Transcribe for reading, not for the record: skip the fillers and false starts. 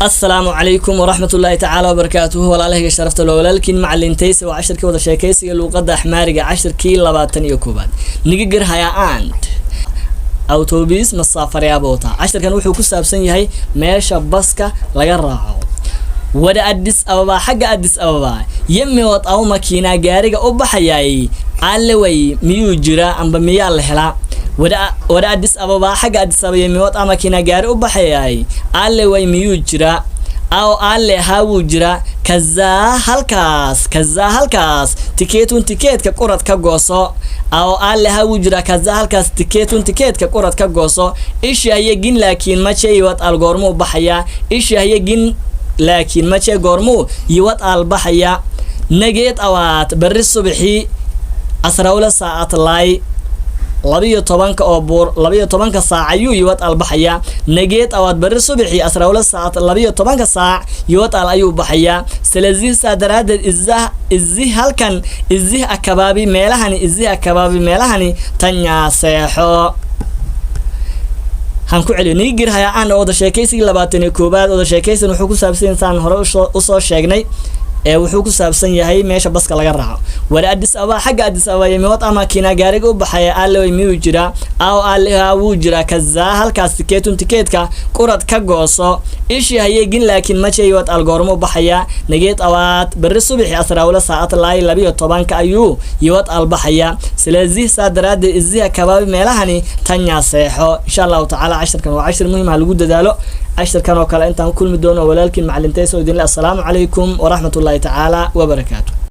السلام عليكم ورحمة الله تعالى وبركاته. ولا عليه شرفت ولكن معلن تيس وعشر كي ودا شيكيسي لوقد أحماري 10 كي 20 كوباد نيجر هيا أنت أوتوبيس مسافر يا بوتا 10 كان وحو كسابسن يهي ماشا بسكا لغا راعو ودا أدس أبابا حق أدس أبابا يمي وط أو ماكينا غاريغا أو بحياي علوي ميو جرا أمبا ميال هلا ودا أدس أبابا حق أدس أبابا يمي وط أو ماكينا غاري أو بحياي علوي ميو جرا أو علي هاو جرا كذا هالكاس تيكيت كقرط كغوسو أو علي هاو جرا كذا هالكاس تيكيت كقرط كغوسو إيش هي جن لكن ما شيء وط الغورمو بحيا إيش هي جن لكن ما شيء غورمو يوط البحيا نجيت أوات بري الصبحي أسرع ساعة لاي 12 oo buur 12 saac ayuu yiwad albaxaya nageed awaad bari subaxii asrawla saacad 12 saac yiwad ayuu baxaya salazii saadaraad izih halkan izih akabaabi meelahani tanya seexo han ku celiyo nigir haya aan oo sheekaysi 21 oo sheekaysan wuxuu ku saabsan saan hore u soo sheegnay wuxuu ku saabsan yahay meesha baska laga raaco wada Addis Ababa xagga Addis Ababa yimid ama kiina gaariga u baxay alloy miyuu jira aw allaha wuu jira kaza halkaas tikeetka qurad ka gooso ishi hayeen laakiin ma jeeyo wad algoormo baxaya nageed awaad bari subaxii asraawla saacad 12 ayuu yiwad albaxaya salazii saadaraad iziha kabaab meelahani tanya seexo insha Allah ta'ala 10 kan waa 10 muhiim ah lagu dadaalo 10 kan oo kale intaan kulmi doono walaalkiin macalintay soo idin la assalamu alaykum wa rahmatullahi ta'ala wa barakatuh.